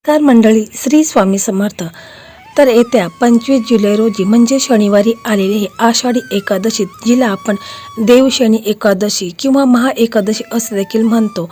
नमस्कार मंडळी, श्री स्वामी समर्थ. तर येत्या 25 जुलै रोजी म्हणजे शनिवारी आलेली हे आषाढी एकादशी, जिला आपण देवशनी एकादशी किंवा महा एकादशी असे देखील म्हणतो.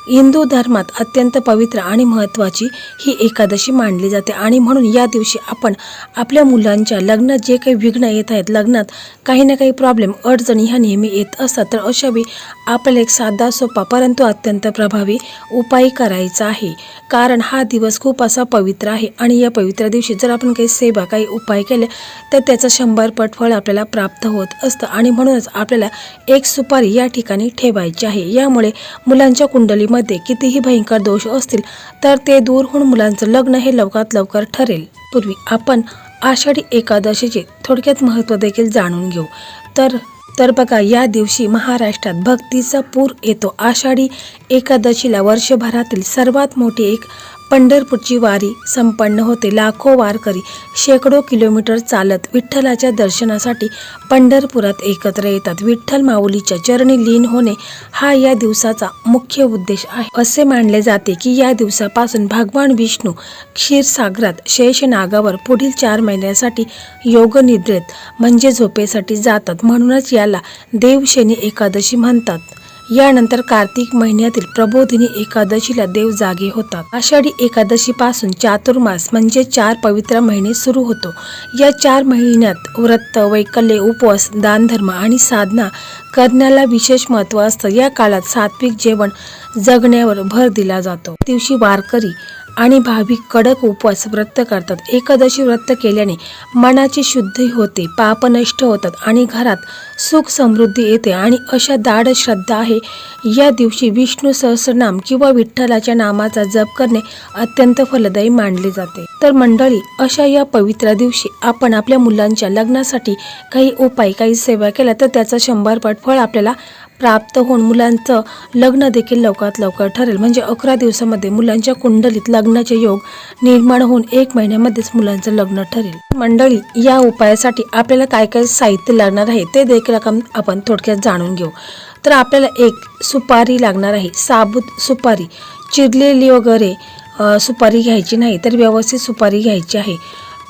हिंदू धर्मात अत्यंत पवित्र आणि महत्त्वाची ही एकादशी मानली जाते आणि म्हणून या दिवशी आपण आपल्या मुलांच्या लग्नात जे काही विघ्न येत आहेत, लग्नात काही ना काही प्रॉब्लेम अडचणी ह्या नेहमी येत असतात, तर अशावेळी आपल्याला एक साधा सोपा परंतु अत्यंत प्रभावी उपाय करायचा आहे. कारण हा दिवस खूप असा पवित्र आहे आणि या पवित्र दिवशी जर आपण काही सेवा, काही उपाय केले तर त्याचं 100 पट फळ आपल्याला प्राप्त होत असतं. आणि म्हणूनच आपल्याला एक सुपारी या ठिकाणी ठेवायची आहे. यामुळे मुलांच्या कुंडलीमध्ये कितीही भयंकर दोष असतील तर ते दूर होऊन मुलांचं लग्न हे लवकरात लवकर ठरेल. पूर्वी आपण आषाढी एकादशीचे थोडक्यात महत्त्व देखील जाणून घेऊ. तर बघा, या दिवशी महाराष्ट्रात भक्तीचा पूर येतो. आषाढी एकादशीला वर्षभरातील सर्वात मोठी एक पंढरपूरची वारी संपन्न होते. लाखो वारकरी शेकडो किलोमीटर चालत विठ्ठलाच्या दर्शनासाठी पंढरपुरात एकत्र येतात. विठ्ठल माऊलीच्या चरणी लीन होणे हा या दिवसाचा मुख्य उद्देश आहे. असे मानले जाते की या दिवसापासून भगवान विष्णू क्षीरसागरात शेषनागावर पुढील 4 महिन्यासाठी योगनिद्रेत म्हणजे झोपेसाठी जातात. म्हणूनच याला देवशनी एकादशी म्हणतात. यानंतर कार्तिक महिन्यातील प्रबोधिनी एकादशीला देव जागे होतात. आषाढी एकादशी पासून चातुर्मास म्हणजे 4 पवित्र महिने सुरू होतो. या 4 महिन्यात व्रत, वैकल्य, उपवास, दानधर्म आणि साधना करण्याला विशेष महत्त्व असतं. या काळात सात्विक जेवण जगण्यावर भर दिला जातो. दिवशी वारकरी आणि भाविक कडक उपवास व्रत करतात. एकादशी व्रत केल्याने मनाची शुद्धी होते, पाप नष्ट होतात आणि घरात सुख समृद्धी येते. आणि अशा दाढ श्रद्धा आहे. या दिवशी विष्णू सहस्रनाम किंवा विठ्ठलाच्या नामाचा जप करणे अत्यंत फलदायी मानले जाते. तर मंडळी, अशा या पवित्र दिवशी आपण आपल्या मुलांच्या लग्नासाठी काही उपाय, काही सेवा केल्या तर त्याचं 100 पट फळ आपल्याला प्राप्त होऊन मुलांचं लग्न देखील लवकरात लवकर ठरेल. म्हणजे 11 दिवसामध्ये मुलांच्या कुंडलीत लग्नाचे योग निर्माण होऊन 1 महिन्यामध्येच मुलांचं लग्न ठरेल. मंडळी, या उपायासाठी आपल्याला काय काय साहित्य लागणार आहे ते देखील आपण थोडक्यात जाणून घेऊ. तर आपल्याला एक सुपारी लागणार आहे, साबूत सुपारी. चिरलेली वगैरे सुपारी घ्यायची नाही, तर व्यवस्थित सुपारी घ्यायची आहे.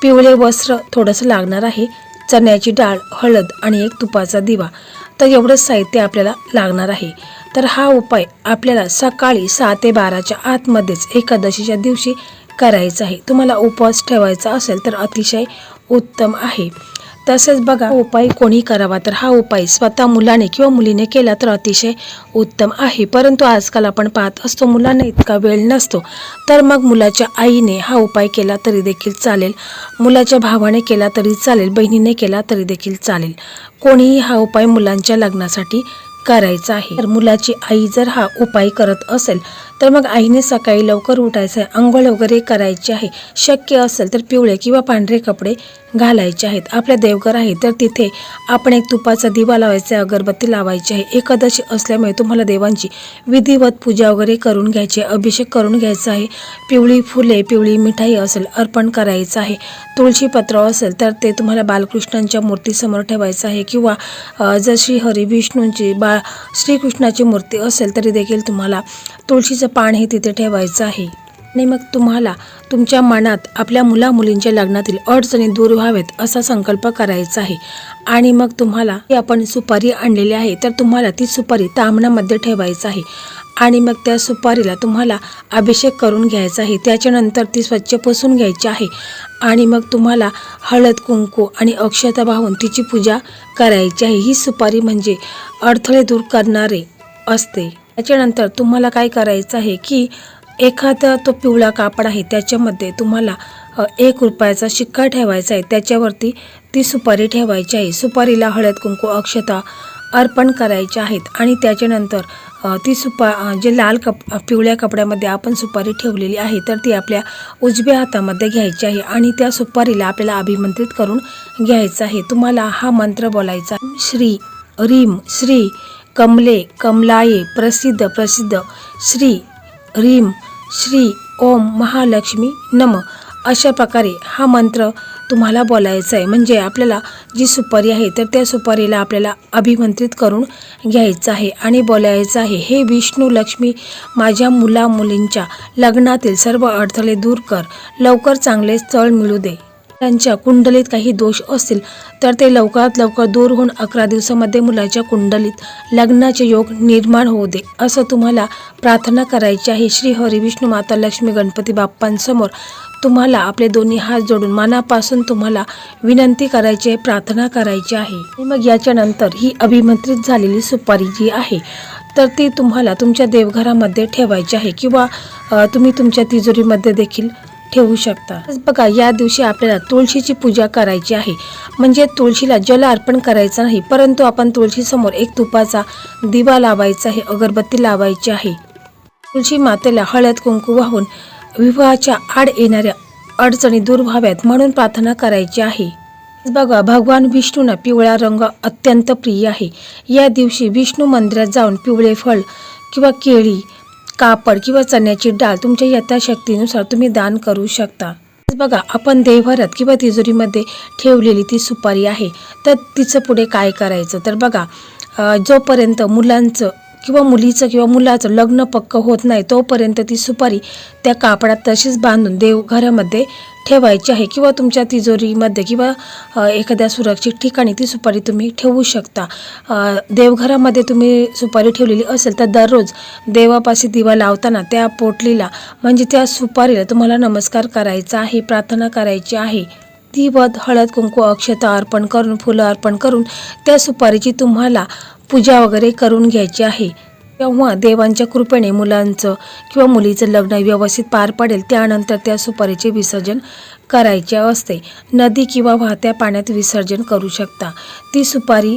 पिवळे वस्त्र थोडंसं लागणार आहे, चण्याची डाळ, हळद आणि एक तुपाचा दिवा. तर एवढंच साहित्य आपल्याला लागणार आहे. तर हा उपाय आपल्याला सकाळी 6 ते 12च्या आतमध्येच एकादशीच्या दिवशी करायचा आहे. तुम्हाला उपवास ठेवायचा असेल तर अतिशय उत्तम आहे. तसेच बघा, उपाय कोणी करावा, तर हा उपाय स्वतः मुलाने किंवा मुलीने केला तर अतिशय उत्तम आहे. परंतु आजकाल आपण पाहत असतो मुलांना इतका वेळ नसतो, तर मग मुलाच्या आईने हा उपाय केला तरी देखील चालेल, मुलाच्या भावाने केला तरी चालेल, बहिणीने केला तरी देखील चालेल. कोणीही हा उपाय मुलांच्या लग्नासाठी करायचा आहे. तर मुलाची आई जर हा उपाय करत असेल तर मग आईने सकाळी लवकर उठायचं आहे, अंघोळ वगैरे करायची आहे. शक्य असेल तर पिवळे किंवा पांढरे कपडे घालायचे आहेत. आपल्या देवघर आहे तर तिथे आपण एक तुपाचा दिवा लावायचा आहे, अगरबत्ती लावायची आहे. एकादशी असल्यामुळे तुम्हाला देवांची विधिवत पूजा वगैरे करून घ्यायची आहे, अभिषेक करून घ्यायचा आहे. पिवळी फुले, पिवळी मिठाई असेल अर्पण करायचं आहे. तुळशी पत्र असेल तर ते तुम्हाला बालकृष्णांच्या मूर्तीसमोर ठेवायचं आहे किंवा जर श्रीहरी विष्णूंची श्रीकृष्णाची मूर्ती असेल तरी देखील तुम्हाला तुळशीचं पान हे तिथे ठेवायचं आहे. आणि मग तुम्हाला तुमच्या मनात आपल्या मुलींच्या लग्नातील अडचणी दूर व्हावेत असा संकल्प करायचा आहे. आणि मग तुम्हाला आपण सुपारी आणलेली आहे तर तुम्हाला ती सुपारी ताम्हणामध्ये ठेवायचं आहे. आणि मग त्या सुपारीला तुम्हाला अभिषेक करून घ्यायचा आहे. त्याच्यानंतर ती स्वच्छ पुसून घ्यायची आहे. आणि मग तुम्हाला हळद, कुंकू आणि अक्षता वाहून तिची पूजा करायची आहे. ही सुपारी म्हणजे अडथळे दूर करणारे असते. त्याच्यानंतर तुम्हाला काय करायचं आहे की एखादा तो पिवळा कापड आहे त्याच्यामध्ये तुम्हाला 1 रुपयाचा शिक्का ठेवायचा आहे. त्याच्यावरती ती सुपारी ठेवायची आहे. सुपारीला हळद, कुंकू, अक्षता अर्पण करायचे आहेत. आणि त्याच्यानंतर ती जे लाल पिवळ्या कपड्यामध्ये आपण सुपारी ठेवलेली आहे तर ती आपल्या उजव्या हातामध्ये घ्यायची आहे. आणि त्या सुपारीला आपल्याला अभिमंत्रित करून घ्यायचं आहे. तुम्हाला हा मंत्र बोलायचा, श्री ह्रीं श्री कमले कमलाये प्रसिद्ध प्रसिद्ध श्री ह्रीं श्री ओम महालक्ष्मी नम. अशा प्रकारे हा मंत्र तुम्हाला बोलायचं आहे. म्हणजे आपल्याला जी सुपारी आहे तर त्या सुपारीला आपल्याला अभिमंत्रित करून घ्यायचं आहे आणि बोलायचं आहे, हे विष्णू लक्ष्मी माझ्या मुलींच्या लग्नातील सर्व अडथळे दूर कर, लवकर चांगले स्थळ मिळू दे. त्यांच्या कुंडलीत काही दोष असतील तर ते लवकरात लवकर दूर होऊन 11 दिवसामध्ये मुलाच्या कुंडलीत लग्नाचे योग निर्माण होऊ दे, असं तुम्हाला प्रार्थना करायची आहे. श्री हरी विष्णू माता लक्ष्मी गणपती बाप्पांसमोर तुम्हाला आपले दोन्ही हात जोडून मनापासून तुम्हाला विनंती करायची आहे, प्रार्थना करायची आहे. आणि मग याच्यानंतर ही अभिमंत्रित झालेली सुपारी जी आहे तर ती तुम्हाला तुमच्या देवघरामध्ये ठेवायची आहे किंवा तुम्ही तुमच्या तिजोरीमध्ये देखील ठेवू शकता. बघा, या दिवशी आपल्याला तुळशीची पूजा करायची आहे. म्हणजे तुळशीला जल अर्पण करायचं नाही, परंतु आपण तुळशीसमोर एक तुपाचा दिवा लावायचा आहे, अगरबत्ती लावायची आहे. तुळशी मातेला हळद कुंकू वाहून विवाहाच्या आड येणाऱ्या अडचणी दूर व्हाव्यात म्हणून प्रार्थना करायची आहे. बघा, भगवान विष्णूंना पिवळा रंग अत्यंत प्रिय आहे. या दिवशी विष्णू मंदिरात जाऊन पिवळे फळ किंवा केळी, कापड किंवा चण्याची डाळ तुमच्या यथाशक्तीनुसार तुम्ही दान करू शकता. बघा, आपण देवघरात किंवा तिजोरीमध्ये ठेवलेली ती सुपारी आहे तर तिचं पुढे काय करायचं. तर बघा, जोपर्यंत मुलांचं किंवा मुलीचं किंवा मुलाचं लग्न पक्क होत नाही तोपर्यंत ती सुपारी त्या कापडात तशीच बांधून देवघरामध्ये ठेवायची आहे किंवा तुमच्या तिजोरीमध्ये किंवा एखाद्या सुरक्षित ठिकाणी ती सुपारी तुम्ही ठेवू शकता. देवघरामध्ये तुम्ही सुपारी ठेवलेली असेल तर दररोज देवापाशी दिवा लावताना त्या पोटलीला म्हणजे त्या सुपारीला तुम्हाला नमस्कार करायचा आहे, प्रार्थना करायची आहे. दिवत, हळद कुंकू, अक्षता अर्पण करून, फुलं अर्पण करून त्या सुपारीची तुम्हाला पूजा वगैरे करून घ्यायची आहे. तेव्हा देवांच्या कृपेने मुलांचं किंवा मुलीचं लग्न व्यवस्थित पार पडेल. त्यानंतर त्या सुपारीचे विसर्जन करायचे असते. नदी किंवा वाहत्या पाण्यात विसर्जन करू शकता. ती सुपारी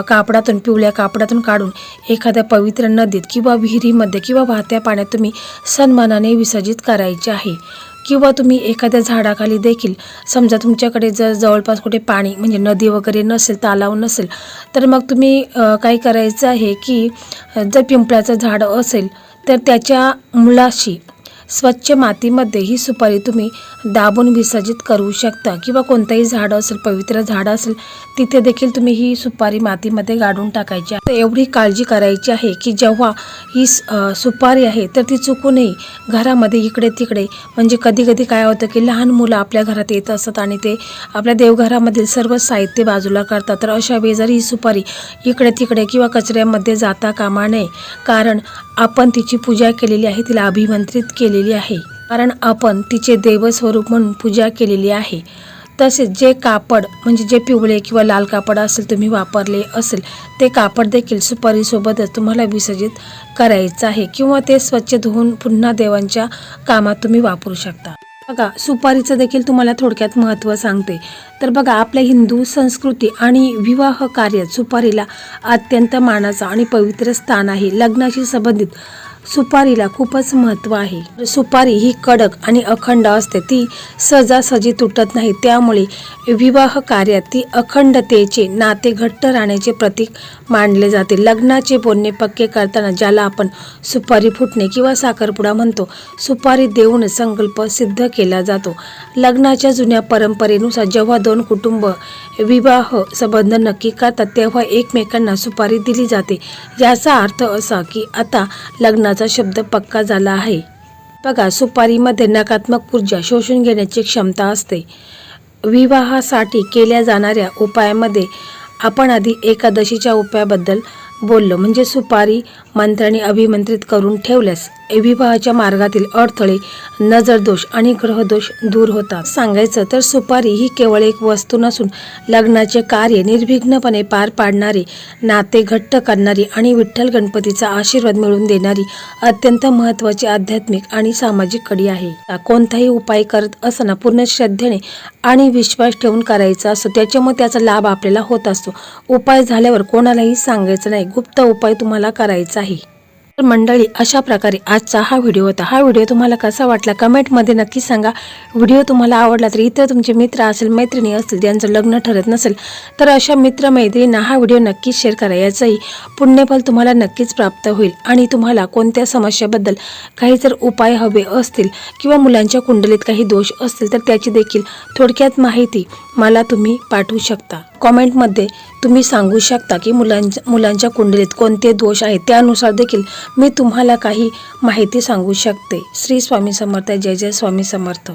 कापडातून, पिवळ्या कापडातून काढून एखाद्या पवित्र नदीत किंवा विहिरीमध्ये किंवा वाहत्या पाण्यात तुम्ही सन्मानाने विसर्जित करायचे आहे. किंवा तुम्ही एखाद्या झाडाखाली देखील, समजा तुमच्याकडे जर जवळपास कुठे पाणी म्हणजे नदी वगैरे नसेल, तलाव नसेल, तर मग तुम्ही काय करायचं आहे की जर पिंपळाचं झाड असेल तर त्याच्या मुळाशी स्वच्छ मातीमध्ये ही सुपारी तुम्ही दाबून विसर्जित करू शकता. किंवा कोणतंही झाड असेल, पवित्र झाड असेल, तिथे देखील तुम्ही ही सुपारी मातीमध्ये गाडून टाकायची आहे. एवढी काळजी करायची आहे की जेव्हा ही सुपारी आहे तर ती चुकू नये घरामध्ये इकडे तिकडे. म्हणजे कधी कधी काय होतं की लहान मुलं आपल्या घरात येत असतात आणि ते आपल्या देवघरामधील सर्व साहित्य बाजूला करतात. तर अशा वेळी जर ही सुपारी इकडे तिकडे किंवा कचऱ्यामध्ये जाता कामा नये, कारण आपण तिची पूजा केलेली आहे, तिला अभिमंत्रित केलेली आहे, कारण आपण तिचे देवस्वरूप म्हणून पूजा केलेली आहे. तसेच जे कापड म्हणजे जे पिवळे किंवा लाल कापड असेल तुम्ही वापरले असेल ते कापड देखील सुपारीसोबतच तुम्हाला विसर्जित करायचं आहे किंवा ते स्वच्छ धुवून पुन्हा देवांच्या कामात तुम्ही वापरू शकता. बघा, सुपारीचं देखील तुम्हाला थोडक्यात महत्त्व सांगते. तर बघा, आपल्या हिंदू संस्कृती आणि विवाह कार्यात सुपारीला अत्यंत मानाचं आणि पवित्र स्थान आहे. लग्नाशी संबंधित सुपारीला खूपच महत्त्व आहे. सुपारी ही कडक आणि अखंड असते, ती सहजासहजी तुटत नाही. त्यामुळे विवाह कार्यात ती अखंडतेचे, नाते घट्ट राहण्याचे प्रतीक मानले जाते. लग्नाचे बोलणे पक्के करताना ज्याला आपण सुपारी फुटणे किंवा साखरपुडा म्हणतो, सुपारी देऊन संकल्प सिद्ध केला जातो. लग्नाच्या जुन्या परंपरेनुसार जेव्हा दोन कुटुंब विवाह संबंध नक्की करतात तेव्हा एकमेकांना सुपारी दिली जाते. याचा अर्थ असा की आता लग्नाचा शब्द पक्का झाला आहे. बघा, सुपारीमध्ये नकारात्मक ऊर्जा शोषून घेण्याची क्षमता असते. विवाहासाठी केल्या जाणाऱ्या उपायामध्ये आपण आधी एकादशीच्या उपायाबद्दल बोललो. म्हणजे सुपारी मंत्राने अभिमंत्रित करून ठेवल्यास विवाहाच्या मार्गातील अडथळे, नजरदोष आणि ग्रहदोष दूर होतात. सांगायचं तर सुपारी ही केवळ एक वस्तू नसून लग्नाचे कार्य निर्विघ्नपणे पार पाडणारी, नाते घट्ट करणारी आणि विठ्ठल गणपतीचा आशीर्वाद मिळवून देणारी अत्यंत महत्त्वाची आध्यात्मिक आणि सामाजिक कडी आहे. कोणताही उपाय करत असताना पूर्ण श्रद्धेने आणि विश्वास ठेवून करायचा असतो, त्याच्यामुळे त्याचा लाभ आपल्याला होत असतो. उपाय झाल्यावर कोणालाही सांगायचं नाही, गुप्त उपाय तुम्हाला करायचा आहे. तर मंडळी, अशा प्रकारे आजचा हा व्हिडिओ होता. हा व्हिडिओ तुम्हाला कसा वाटला कमेंटमध्ये नक्की सांगा. व्हिडिओ तुम्हाला आवडला तर इतर तुमचे मित्र असेल, मैत्रिणी असतील, ज्यांचं लग्न ठरत नसेल तर अशा मित्रमैत्रिणींना हा व्हिडिओ नक्कीच शेअर करा. याचंही पुण्यफल तुम्हाला नक्कीच प्राप्त होईल. आणि तुम्हाला कोणत्या समस्येबद्दल काही जर उपाय हवे असतील किंवा मुलांच्या कुंडलीत काही दोष असतील तर त्याची देखील थोडक्यात माहिती मला तुम्ही पाठवू शकता. कॉमेंटमध्ये तुम्ही सांगू शकता की मुलांच्या कुंडलीत कोणते दोष आहेत, त्यानुसार देखील मी तुम्हाला काही माहिती सांगू शकते. श्री स्वामी समर्थ. जय जय स्वामी समर्थ.